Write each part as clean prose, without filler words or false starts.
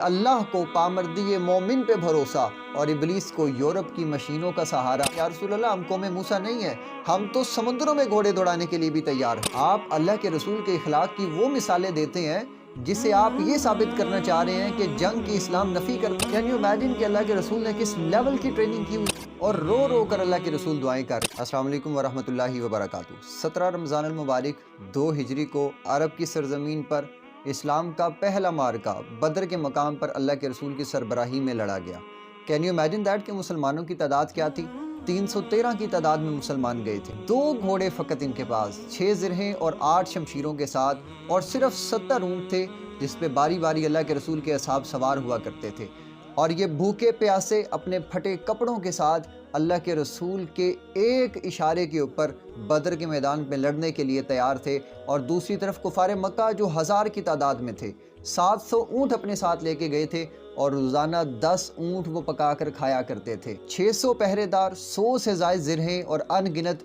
اللہ کو پامردی مومن پہ بھروسہ اور ابلیس کو یورپ کی مشینوں کا سہارا۔ یا رسول اللہ ہم قوم موسیٰ نہیں ہیں، ہم تو سمندروں میں گھوڑے دوڑانے کے لیے بھی تیار ہیں۔ آپ اللہ کے رسول کے اخلاق کی وہ مثالیں دیتے ہیں جسے آپ یہ ثابت کرنا چاہ رہے ہیں کہ جنگ کی اسلام نفی کرتا ہے۔ کین یو امیجن کہ اللہ کے رسول نے کس لیول کی ٹریننگ کی ہوئی اور رو رو کر اللہ کے رسول دعائیں کر۔ السلام علیکم ورحمۃ اللہ وبرکاتہ۔ 17 رمضان المبارک 2 ہجری کو عرب کی سرزمین پر اسلام کا پہلا معرکہ بدر کے مقام پر اللہ کے رسول کی سربراہی میں لڑا گیا۔ کین یو امیجن دیٹ کہ مسلمانوں کی تعداد کیا تھی؟ 313 کی تعداد میں مسلمان گئے تھے۔ 2 گھوڑے فقط ان کے پاس، 6 زرہیں اور 8 شمشیروں کے ساتھ، اور صرف 70 اونٹ تھے جس پہ باری باری اللہ کے رسول کے اصحاب سوار ہوا کرتے تھے، اور یہ بھوکے پیاسے اپنے پھٹے کپڑوں کے ساتھ اللہ کے رسول کے ایک اشارے کے اوپر بدر کے میدان میں لڑنے کے لیے تیار تھے۔ اور دوسری طرف کفار مکہ جو 1000 کی تعداد میں تھے، 700 اونٹ اپنے ساتھ لے کے گئے تھے، اور روزانہ 10 اونٹ وہ پکا کر کھایا کرتے تھے۔ 600 پہرے دار، 100 سے زائد زرہیں اور ان گنت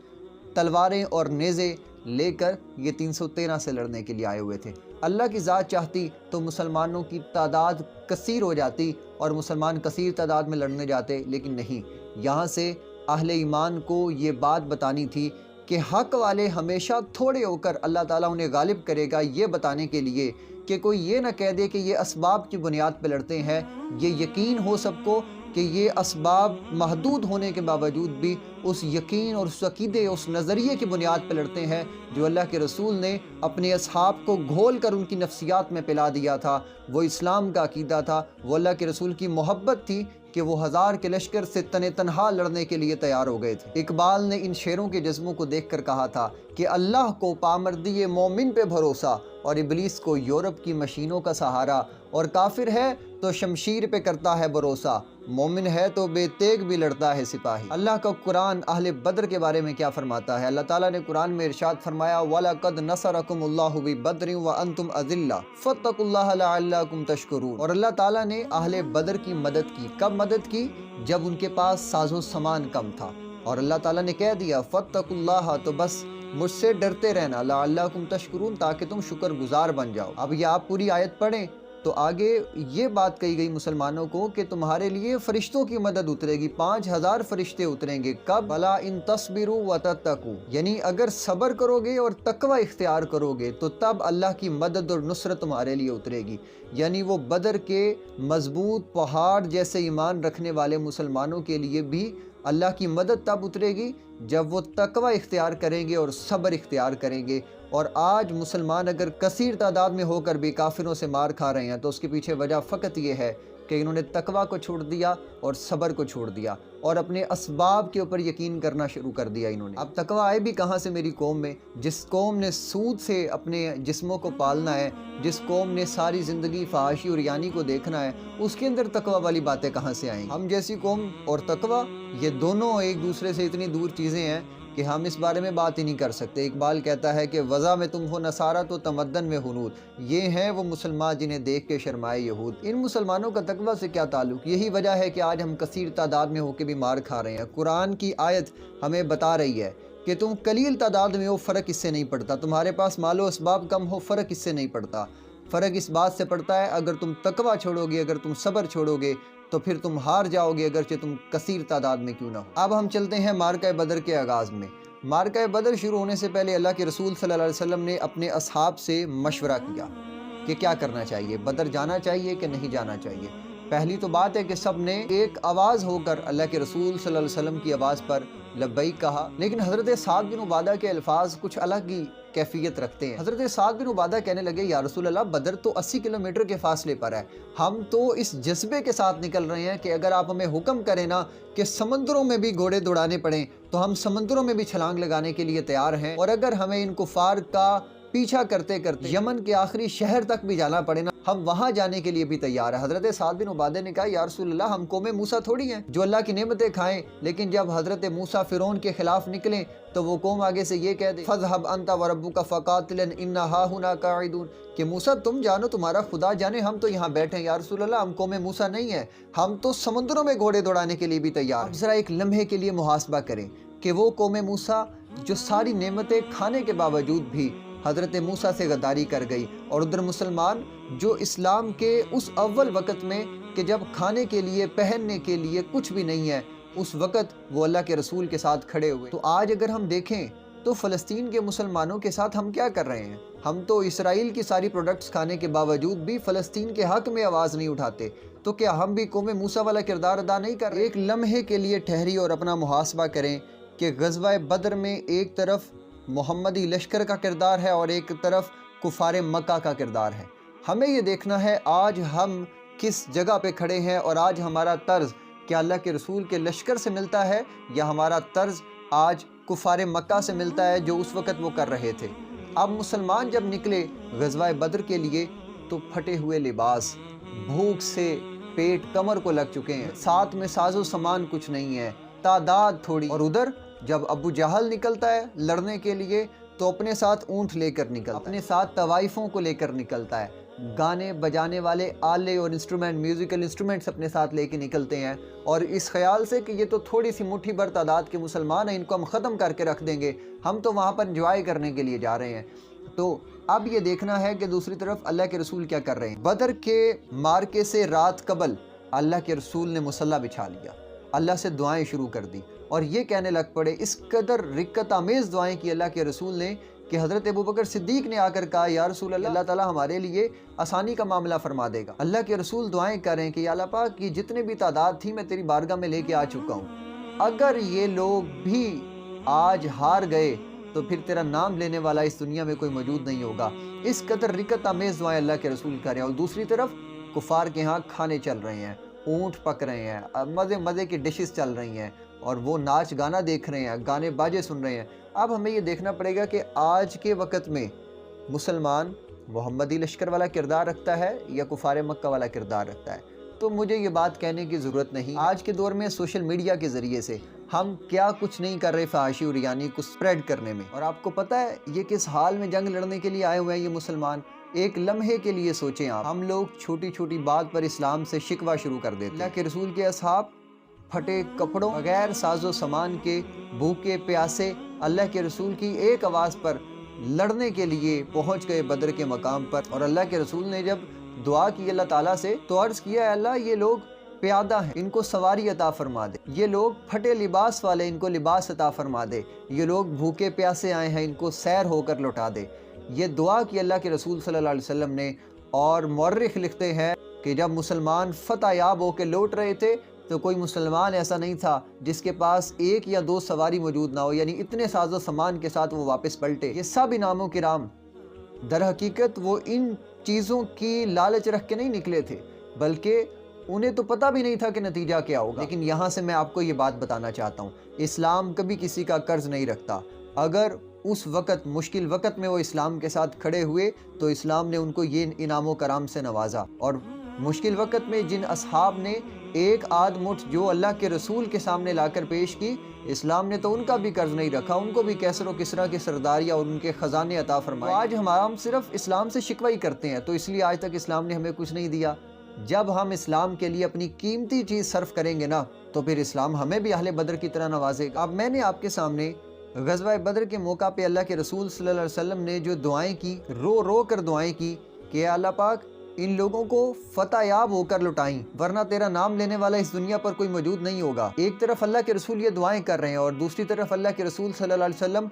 تلواریں اور نیزے لے کر یہ 313 سے لڑنے کے لیے آئے ہوئے تھے۔ اللہ کی ذات چاہتی تو مسلمانوں کی تعداد کثیر ہو جاتی اور مسلمان کثیر تعداد میں لڑنے جاتے، لیکن نہیں۔ یہاں سے اہل ایمان کو یہ بات بتانی تھی کہ حق والے ہمیشہ تھوڑے ہو کر اللہ تعالیٰ انہیں غالب کرے گا، یہ بتانے کے لیے کہ کوئی یہ نہ کہہ دے کہ یہ اسباب کی بنیاد پہ لڑتے ہیں۔ یہ یقین ہو سب کو کہ یہ اسباب محدود ہونے کے باوجود بھی اس یقین اور اس عقیدے، اس نظریے کی بنیاد پہ لڑتے ہیں جو اللہ کے رسول نے اپنے اصحاب کو گھول کر ان کی نفسیات میں پلا دیا تھا۔ وہ اسلام کا عقیدہ تھا، وہ اللہ کے رسول کی محبت تھی کہ وہ 1000 کے لشکر سے تنہا لڑنے کے لیے تیار ہو گئے تھے۔ اقبال نے ان شعروں کے جذبوں کو دیکھ کر کہا تھا کہ اللہ کو پامردی مومن پہ بھروسہ اور ابلیس کو یورپ کی مشینوں کا سہارا، اور کافر ہے تو شمشیر پہ کرتا ہے بھروسہ، مومن ہے تو بے تیغ بھی لڑتا ہے سپاہی۔ اللہ کا قرآن اہل بدر کے بارے میں کیا فرماتا ہے؟ اللہ تعالیٰ نے قرآن میں ارشاد فرمایا وَلَقَدْ نَصَرَكُمُ اللَّهُ بِبَدْرٍ وَأَنْتُمْ أَذِلَّةٌ فَاتَّقُوا اللَّهَ لَعَلَّكُمْ تَشْكُرُونَ۔ اور اللہ تعالیٰ نے اہل بدر کی مدد کی۔ کب مدد کی؟ جب ان کے پاس ساز و سامان کم تھا، اور اللہ تعالیٰ نے کہہ دیا فَاتَّقُوا اللَّهَ، تو بس مجھ سے ڈرتے رہنا، لَعَلَّكُمْ تَشْكُرُونَ، تاکہ تم شکر گزار بن جاؤ۔ اب یہ آپ پوری آیت پڑھیں تو آگے یہ بات کہی گئی مسلمانوں کو کہ تمہارے لیے فرشتوں کی مدد اترے گی، 5000 فرشتے اتریں گے۔ کب؟ بلا ان تصبروا وتتقوا، یعنی اگر صبر کرو گے اور تقوی اختیار کرو گے تو تب اللہ کی مدد اور نصرت تمہارے لیے اترے گی۔ یعنی وہ بدر کے مضبوط پہاڑ جیسے ایمان رکھنے والے مسلمانوں کے لیے بھی اللہ کی مدد تب اترے گی جب وہ تقوی اختیار کریں گے اور صبر اختیار کریں گے۔ اور آج مسلمان اگر کثیر تعداد میں ہو کر بھی کافروں سے مار کھا رہے ہیں تو اس کے پیچھے وجہ فقط یہ ہے کہ انہوں نے تقوی کو چھوڑ دیا اور صبر کو چھوڑ دیا اور اپنے اسباب کے اوپر یقین کرنا شروع کر دیا انہوں نے۔ اب تقوی آئے بھی کہاں سے میری قوم میں؟ جس قوم نے سود سے اپنے جسموں کو پالنا ہے، جس قوم نے ساری زندگی فحاشی اور یانی کو دیکھنا ہے، اس کے اندر تقوی والی باتیں کہاں سے آئیں گی؟ ہم جیسی قوم اور تقوی، یہ دونوں ایک دوسرے سے اتنی دور چیزیں ہیں کہ ہم اس بارے میں بات ہی نہیں کر سکتے۔ اقبال کہتا ہے کہ وضع میں تم ہو نصارہ تو تمدن میں ہنود، یہ ہیں وہ مسلمان جنہیں دیکھ کے شرمائے یہود۔ ان مسلمانوں کا تقوی سے کیا تعلق؟ یہی وجہ ہے کہ آج ہم کثیر تعداد میں ہو کے بھی مار کھا رہے ہیں۔ قرآن کی آیت ہمیں بتا رہی ہے کہ تم قلیل تعداد میں ہو، فرق اس سے نہیں پڑتا، تمہارے پاس مال و اسباب کم ہو، فرق اس سے نہیں پڑتا۔ فرق اس بات سے پڑتا ہے اگر تم تقوی چھوڑو گے، اگر تم صبر چھوڑو گے تو پھر تم ہار جاؤ گے، اگرچہ تم کثیر تعداد میں کیوں نہ ہو۔ اب ہم چلتے ہیں معرکہ بدر کے آغاز میں۔ معرکہ بدر شروع ہونے سے پہلے اللہ کے رسول صلی اللہ علیہ وسلم نے اپنے اصحاب سے مشورہ کیا کہ کیا کرنا چاہیے، بدر جانا چاہیے کہ نہیں جانا چاہیے۔ پہلی تو بات ہے کہ سب نے ایک آواز ہو کر اللہ کے رسول صلی اللہ علیہ وسلم کی آواز پر لبیک کہا، لیکن حضرت سعد بن عبادہ کے الفاظ کچھ الگ ہی کیفیت رکھتے ہیں۔ حضرت سعد بن عبادہ کہنے لگے یا رسول اللہ، بدر تو 80 کلومیٹر کے فاصلے پر ہے، ہم تو اس جذبے کے ساتھ نکل رہے ہیں کہ اگر آپ ہمیں حکم کریں نا کہ سمندروں میں بھی گھوڑے دوڑانے پڑیں تو ہم سمندروں میں بھی چھلانگ لگانے کے لیے تیار ہیں، اور اگر ہمیں ان کفار کا پیچھا کرتے کرتے یمن کے آخری شہر تک بھی جانا پڑے نا، ہم وہاں جانے کے لیے بھی تیار ہیں۔ حضرت سعد بن عبادہ نے کہا یا رسول اللہ، ہم قوم موسیٰ تھوڑی ہیں جو اللہ کی نعمتیں کھائیں، لیکن جب حضرت موسیٰ فرعون کے خلاف نکلیں تو وہ قوم آگے سے یہ کہہ دے فَاذْهَبْ أَنْتَ وَرَبُّكَ فَقَاتِلًا إِنَّا هَاهُنَا قَاعِدُونَ، کہ موسیٰ تم جانو، تمہارا خدا جانے، ہم تو یہاں بیٹھے ہیں۔ یا رسول اللہ، ہم قوم موسیٰ نہیں ہیں، ہم تو سمندروں میں گھوڑے دوڑانے کے لیے بھی تیار ہیں۔ اب ذرا ایک لمحے کے لیے محاسبہ کریں کہ وہ قوم موسیٰ جو ساری نعمتیں کھانے کے باوجود بھی حضرت موسیٰ سے غداری کر گئی، اور ادھر مسلمان جو اسلام کے اس اول وقت میں کہ جب کھانے کے لیے پہننے کے لیے کچھ بھی نہیں ہے، اس وقت وہ اللہ کے رسول کے ساتھ کھڑے ہوئے۔ تو آج اگر ہم دیکھیں تو فلسطین کے مسلمانوں کے ساتھ ہم کیا کر رہے ہیں؟ ہم تو اسرائیل کی ساری پروڈکٹس کھانے کے باوجود بھی فلسطین کے حق میں آواز نہیں اٹھاتے۔ تو کیا ہم بھی قوم موسیٰ والا کردار ادا نہیں کر رہے؟ ایک لمحے کے لیے ٹھہری اور اپنا محاسبہ کریں کہ غزوہ بدر میں ایک طرف محمدی لشکر کا کردار ہے اور ایک طرف کفار مکہ کا کردار ہے۔ ہمیں یہ دیکھنا ہے آج ہم کس جگہ پہ کھڑے ہیں، اور آج ہمارا طرز کیا اللہ کے رسول کے لشکر سے ملتا ہے، یا ہمارا طرز آج کفار مکہ سے ملتا ہے جو اس وقت وہ کر رہے تھے۔ اب مسلمان جب نکلے غزوہ بدر کے لیے تو پھٹے ہوئے لباس، بھوک سے پیٹ کمر کو لگ چکے ہیں، ساتھ میں ساز و سامان کچھ نہیں ہے، تعداد تھوڑی، اور ادھر جب ابو جہل نکلتا ہے لڑنے کے لیے تو اپنے ساتھ اونٹ لے کر نکلتا ہے، اپنے ساتھ طوائفوں کو لے کر نکلتا ہے، گانے بجانے والے آلے اور انسٹرومنٹ، میوزیکل انسٹرومنٹس اپنے ساتھ لے کے نکلتے ہیں، اور اس خیال سے کہ یہ تو تھوڑی سی مٹھی بھر تعداد کے مسلمان ہیں، ان کو ہم ختم کر کے رکھ دیں گے، ہم تو وہاں پر انجوائے کرنے کے لیے جا رہے ہیں۔ تو اب یہ دیکھنا ہے کہ دوسری طرف اللہ کے رسول کیا کر رہے ہیں۔ بدر کے مارکے سے رات قبل اللہ کے رسول نے مصلی بچھا لیا، اللہ سے دعائیں شروع کر دی، اور یہ کہنے لگ پڑے، اس قدر رکت آمیز دعائیں کی اللہ کے رسول نے کہ حضرت ابوبکر صدیق نے آ کر کہا، یا رسول اللہ، اللہ تعالیٰ ہمارے لیے آسانی کا معاملہ فرما دے گا۔ اللہ کے رسول دعائیں کریں کہ یا اللہ پاک کی جتنے بھی تعداد تھی میں تیری بارگاہ میں لے کے آ چکا ہوں، اگر یہ لوگ بھی آج ہار گئے تو پھر تیرا نام لینے والا اس دنیا میں کوئی موجود نہیں ہوگا۔ اس قدر رکت آمیز دعائیں اللہ کے رسول کریں، اور دوسری طرف کفار کے ہاں کھانے چل رہے ہیں، اونٹ پک رہے ہیں، مزے کی ڈشز چل رہی ہیں، اور وہ ناچ گانا دیکھ رہے ہیں، گانے باجے سن رہے ہیں۔ اب ہمیں یہ دیکھنا پڑے گا کہ آج کے وقت میں مسلمان محمدی لشکر والا کردار رکھتا ہے یا کفار مکہ والا کردار رکھتا ہے۔ تو مجھے یہ بات کہنے کی ضرورت نہیں، آج کے دور میں سوشل میڈیا کے ذریعے سے ہم کیا کچھ نہیں کر رہے فحاشی اور یعنی کو سپریڈ کرنے میں۔ اور آپ کو پتہ ہے یہ کس حال میں جنگ لڑنے کے لیے آئے ہوئے ہیں یہ مسلمان؟ ایک لمحے کے لیے سوچیں آپ، ہم لوگ چھوٹی چھوٹی بات پر اسلام سے شکوہ شروع کر دیتے ہیں۔ اللہ کے رسول کے اصحاب پھٹے کپڑوں، بغیر ساز و سامان کے، بھوکے پیاسے، اللہ کے رسول کی ایک آواز پر لڑنے کے لیے پہنچ گئے بدر کے مقام پر، اور اللہ کے رسول نے جب دعا کی اللہ تعالیٰ سے تو عرض کیا، اے اللہ یہ لوگ پیادہ ہیں، ان کو سواری عطا فرما دے، یہ لوگ پھٹے لباس والے، ان کو لباس عطا فرما دے، یہ لوگ بھوکے پیاسے آئے ہیں، ان کو سیر ہو کر لوٹا دے۔ یہ دعا کی اللہ کے رسول صلی اللہ علیہ وسلم نے، اور مورخ لکھتے ہیں کہ جب مسلمان فتح یاب ہو کے لوٹ رہے تھے تو کوئی مسلمان ایسا نہیں تھا جس کے پاس ایک یا دو سواری موجود نہ ہو، یعنی اتنے ساز و سامان کے ساتھ وہ واپس پلٹے۔ یہ سب انعام و کرام در حقیقت وہ ان چیزوں کی لالچ رکھ کے نہیں نکلے تھے، بلکہ انہیں تو پتہ بھی نہیں تھا کہ نتیجہ کیا ہوگا۔ لیکن یہاں سے میں آپ کو یہ بات بتانا چاہتا ہوں، اسلام کبھی کسی کا قرض نہیں رکھتا۔ اگر اس وقت مشکل وقت میں وہ اسلام کے ساتھ کھڑے ہوئے تو اسلام نے ان کو یہ انعام و کرام سے نوازا، اور مشکل وقت میں جن اصحاب نے ایک آدھ مٹھ جو اللہ کے رسول کے سامنے لا کر پیش کی، اسلام نے تو ان کا بھی قرض نہیں رکھا، ان کو بھی کیسر و کسریٰ کی سرداریاں اور ان کے خزانے عطا فرمائے۔ آج ہم صرف اسلام سے شکوہ ہی کرتے ہیں، تو اس لیے آج تک اسلام نے ہمیں کچھ نہیں دیا۔ جب ہم اسلام کے لیے اپنی قیمتی چیز صرف کریں گے نا تو پھر اسلام ہمیں بھی اہل بدر کی طرح نوازے گا۔ اب میں نے آپ کے سامنے غزوہ بدر کے موقع پہ اللہ کے رسول صلی اللہ علیہ وسلم نے جو دعائیں کی، رو رو کر دعائیں کی کہ اللہ پاک ان لوگوں کو فتح یاب ہو کر لٹائیں، ورنہ تیرا نام لینے والا اس دنیا پر کوئی موجود نہیں ہوگا۔ ایک طرف اللہ کے رسول یہ دعائیں کر رہے ہیں، اور دوسری طرف اللہ کے رسول صلی اللہ علیہ وسلم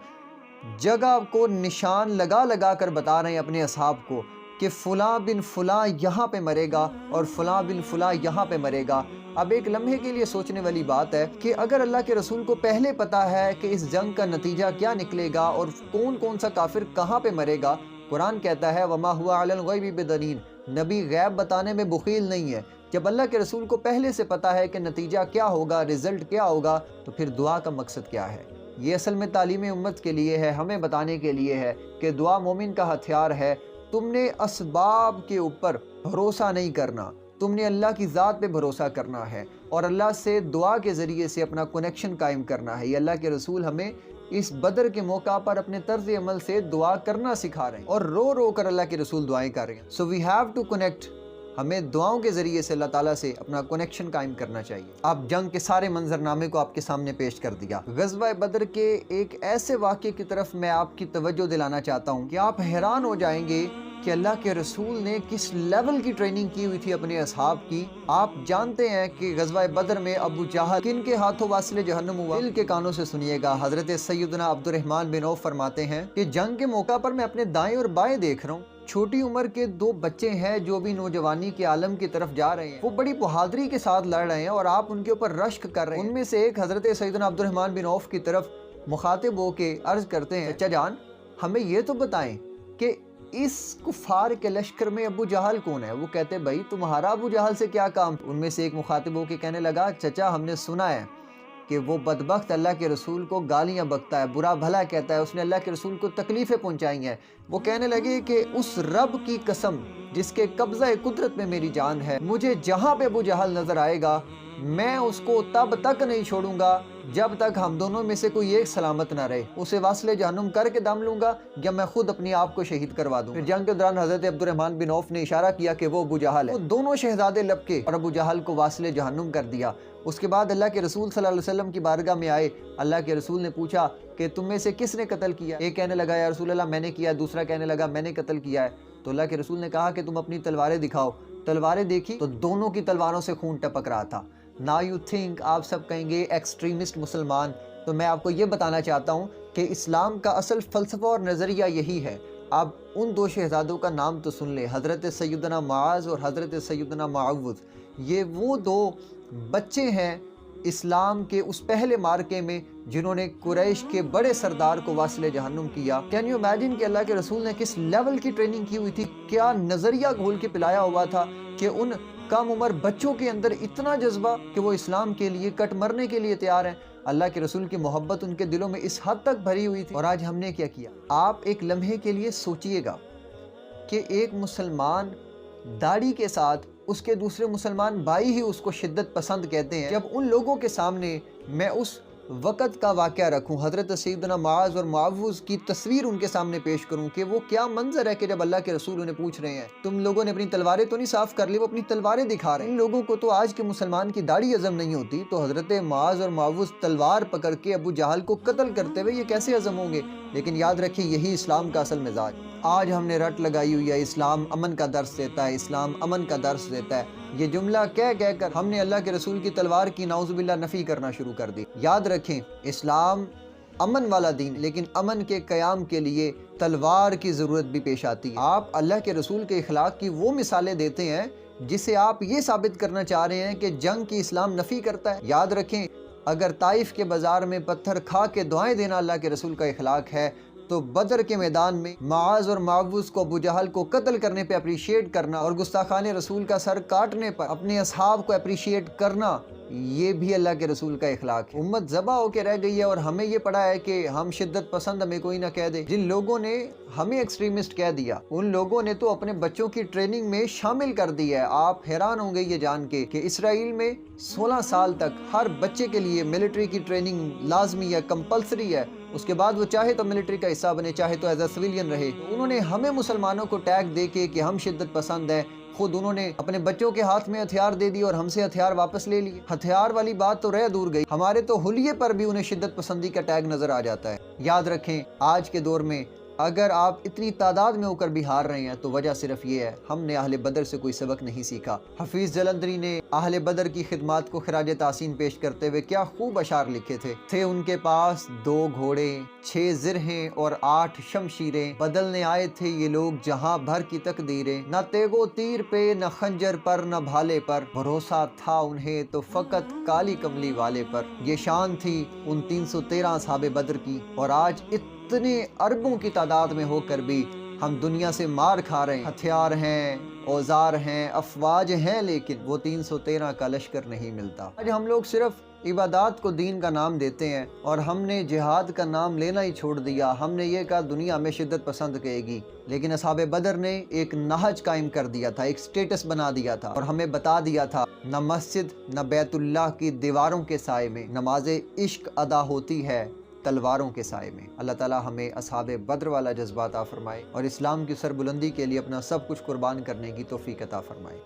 جگہ کو نشان لگا لگا کر بتا رہے ہیں اپنے اصحاب کو کہ فلاں بن فلاں یہاں پہ مرے گا اور فلاں بن فلاں یہاں پہ مرے گا۔ اب ایک لمحے کے لیے سوچنے والی بات ہے کہ اگر اللہ کے رسول کو پہلے پتا ہے کہ اس جنگ کا نتیجہ کیا نکلے گا اور کون کون سا کافر کہاں پہ مرے گا، قرآن کہتا ہے وَمَا هُوَ عَلَى الْغَيْبِ بِضَنِينٍ، نبی غیب بتانے میں بخیل نہیں ہے۔ جب اللہ کے رسول کو پہلے سے پتا ہے کہ نتیجہ کیا ہوگا، رزلٹ کیا ہوگا، تو پھر دعا کا مقصد کیا ہے؟ یہ اصل میں تعلیم امت کے لیے ہے، ہمیں بتانے کے لیے ہے کہ دعا مومن کا ہتھیار ہے۔ تم نے اسباب کے اوپر بھروسہ نہیں کرنا، تم نے اللہ کی ذات پہ بھروسہ کرنا ہے اور اللہ سے دعا کے ذریعے سے اپنا کنیکشن قائم کرنا ہے۔ یہ اللہ کے رسول ہمیں اس بدر کے موقع پر اپنے طرز عمل سے دعا کرنا سکھا رہے ہیں، اور رو رو کر اللہ کے رسول دعائیں کر رہے ہیں۔ So we have to connect ہمیں دعاؤں کے ذریعے سے اللہ تعالیٰ سے اپنا کنیکشن قائم کرنا چاہیے۔ اب جنگ کے سارے منظرنامے کو آپ کے سامنے پیش کر دیا۔ غزوہ بدر کے ایک ایسے واقعے کی طرف میں آپ کی توجہ دلانا چاہتا ہوں کہ آپ حیران ہو جائیں گے کہ اللہ کے رسول نے کس لیول کی ٹریننگ کی ہوئی تھی اپنے اصحاب کی۔ آپ جانتے ہیں کہ غزوہ بدر میں ابو جہل کن کے ہاتھوں واصل جہنم ہوا؟ دل کے کانوں سے سنیے گا۔ حضرت سیدنا عبد الرحمن بن عوف فرماتے ہیں کہ جنگ کے موقع پر میں اپنے دائیں اور بائیں دیکھ رہا ہوں، چھوٹی عمر کے 2 بچے ہیں جو بھی نوجوانی کے عالم کی طرف جا رہے ہیں، وہ بڑی بہادری کے ساتھ لڑ رہے ہیں اور آپ ان کے اوپر رشک کر رہے ہیں۔ ان میں سے ایک حضرت سیدنا عبد الرحمن بن عوف کی طرف مخاطب ہو کے عرض کرتے ہیں، چچا جان ہمیں یہ تو بتائیں کہ اس کفار کے لشکر میں ابو جہل کون ہے؟ وہ کہتے بھائی تمہارا ابو جہل سے کیا کام؟ ان میں سے ایک مخاطب ہو کے کہنے لگا، چچا ہم نے سنا ہے کہ وہ بدبخت اللہ کے رسول کو گالیاں بکتا ہے، برا بھلا کہتا ہے، اس نے اللہ کے رسول کو تکلیفیں پہنچائی ہیں۔ وہ کہنے لگے کہ اس رب کی قسم جس کے قبضہ قدرت میں میری جان ہے، مجھے جہاں پہ ابو جہل نظر آئے گا میں اس کو تب تک نہیں چھوڑوں گا جب تک ہم دونوں میں سے کوئی ایک سلامت نہ رہے، اسے واصل جہنم کر کے دم لوں گا یا میں خود اپنی آپ کو شہید کروا دوں۔ پھر جنگ کے دوران حضرت عبد الرحمن بن عوف نے اشارہ کیا کہ وہ ابو جہل ہے، وہ دونوں شہزادے لپکے اور ابو جہل کو واصل جہنم کر دیا۔ اس کے بعد اللہ کے رسول صلی اللہ علیہ وسلم کی بارگاہ میں آئے، اللہ کے رسول نے پوچھا کہ تم میں سے کس نے قتل کیا؟ ایک کہنے لگا یا رسول اللہ میں نے کیا، دوسرا کہنے لگا میں نے قتل کیا ہے۔ تو اللہ کے رسول نے کہا کہ تم اپنی تلواریں دکھاؤ۔ تلواریں دیکھی تو دونوں کی تلواروں سے خون ٹپک رہا تھا۔ Now you think آپ سب کہیں گے ایکسٹریمسٹ مسلمان، تو میں آپ کو یہ بتانا چاہتا ہوں کہ اسلام کا اصل فلسفہ اور نظریہ یہی ہے۔ آپ ان 2 شہزادوں کا نام تو سن لیں، حضرت سیدنا معاذ اور حضرت سیدنا معوذ۔ یہ وہ 2 بچے ہیں اسلام کے اس پہلے مارکے میں جنہوں نے قریش کے بڑے سردار کو واصل جہنم کیا۔ کین یو امیجن کہ اللہ کے رسول نے کس لیول کی ٹریننگ کی ہوئی تھی، کیا نظریہ گھول کے پلایا ہوا تھا کہ ان کم عمر بچوں کے اندر اتنا جذبہ کہ وہ اسلام کے لیے کٹ مرنے کے لیے تیار ہیں۔ اللہ کے رسول کی محبت ان کے دلوں میں اس حد تک بھری ہوئی تھی، اور آج ہم نے کیا کیا؟ آپ ایک لمحے کے لیے سوچئے گا کہ ایک مسلمان داڑھی کے ساتھ اس کے دوسرے مسلمان بھائی ہی اس کو شدت پسند کہتے ہیں، جب ان لوگوں کے سامنے میں اس وقت کا واقعہ رکھوں، حضرت سیدنا معاذ اور معوذ کی تصویر ان کے سامنے پیش کروں کہ وہ کیا منظر ہے کہ جب اللہ کے رسول انہیں پوچھ رہے ہیں تم لوگوں نے اپنی تلواریں تو نہیں صاف کر لی، وہ اپنی تلواریں دکھا رہے ہیں۔ ان لوگوں کو تو آج کے مسلمان کی داڑھی ہضم نہیں ہوتی، تو حضرت معاذ اور معوذ تلوار پکڑ کے ابو جہل کو قتل کرتے ہوئے یہ کیسے ہضم ہوں گے؟ لیکن یاد رکھیں یہی اسلام کا اصل مزاج۔ آج ہم نے رٹ لگائی ہوئی ہے اسلام امن کا درس دیتا ہے، اسلام امن کا درس دیتا ہے، یہ جملہ کہہ کر ہم نے اللہ کے رسول کی تلوار کی نعوذ باللہ نفی کرنا شروع کر دی۔ یاد رکھیں اسلام امن والا دین، لیکن امن کے قیام کے لیے تلوار کی ضرورت بھی پیش آتی ہے۔ آپ اللہ کے رسول کے اخلاق کی وہ مثالیں دیتے ہیں جسے آپ یہ ثابت کرنا چاہ رہے ہیں کہ جنگ کی اسلام نفی کرتا ہے۔ یاد رکھیں اگر طائف کے بازار میں پتھر کھا کے دعائیں دینا اللہ کے رسول کا اخلاق ہے، تو بدر کے میدان میں معاذ اور معوذ کو ابو جہل کو قتل کرنے پہ اپریشیٹ کرنا اور گستاخان رسول کا سر کاٹنے پر اپنے اصحاب کو اپریشیٹ کرنا، یہ بھی اللہ کے رسول کا اخلاق ہے۔ امت ذبح ہو کے رہ گئی ہے اور ہمیں یہ پڑا ہے کہ ہم شدت پسند ہمیں کوئی نہ کہہ دے۔ جن لوگوں نے ہمیں ایکسٹریمسٹ کہہ دیا ان لوگوں نے تو اپنے بچوں کی ٹریننگ میں شامل کر دی ہے۔ آپ حیران ہوں گے یہ جان کے کہ اسرائیل میں 16 سال تک ہر بچے کے لیے ملٹری کی ٹریننگ لازمی ہے، کمپلسری ہے۔ اس کے بعد وہ چاہے تو ملٹری کا حصہ بنے، چاہے تو ایز اے سویلین رہے۔ انہوں نے ہمیں مسلمانوں کو ٹیگ دے کے کہ ہم شدت پسند ہیں، خود انہوں نے اپنے بچوں کے ہاتھ میں ہتھیار دے دی اور ہم سے ہتھیار واپس لے لیے۔ ہتھیار والی بات تو رہ دور گئی، ہمارے تو حلیے پر بھی انہیں شدت پسندی کا ٹیگ نظر آ جاتا ہے۔ یاد رکھیں آج کے دور میں اگر آپ اتنی تعداد میں ہو کر بھی ہار رہے ہیں تو وجہ صرف یہ ہے ہم نے اہل بدر سے کوئی سبق نہیں سیکھا۔ حفیظ جلندری نے اہل بدر کی خدمات کو خراج تحسین پیش کرتے ہوئے کیا خوب اشعار لکھے تھے ان کے پاس 2 گھوڑے 6 زرہیں اور 8 شمشیریں، بدلنے آئے تھے یہ لوگ جہاں بھر کی تقدیریں، نہ تیغ و تیر پہ نہ خنجر پر نہ بھالے پر، بھروسہ تھا انہیں تو فقط کالی کملی والے پر۔ یہ شان تھی ان 313 اصحاب بدر کی، اور آج اتنے اربوں کی تعداد میں ہو کر بھی ہم دنیا سے مار کھا رہے ہیں۔ ہتھیار ہیں، اوزار ہیں، افواج ہیں، لیکن وہ 313 کا لشکر نہیں ملتا۔ آج ہم لوگ صرف عبادات کو دین کا نام دیتے ہیں اور ہم نے جہاد کا نام لینا ہی چھوڑ دیا۔ ہم نے یہ کہا دنیا ہمیں شدت پسند کہے گی، لیکن اصحاب بدر نے ایک نہج قائم کر دیا تھا، ایک سٹیٹس بنا دیا تھا اور ہمیں بتا دیا تھا نہ مسجد نہ بیت اللہ کی دیواروں کے سائے میں نماز عشق ادا ہوتی ہے تلواروں کے سائے میں۔ اللہ تعالی ہمیں اصحاب بدر والا جذبہ عطا فرمائے اور اسلام کی سربلندی کے لیے اپنا سب کچھ قربان کرنے کی توفیق عطا فرمائے۔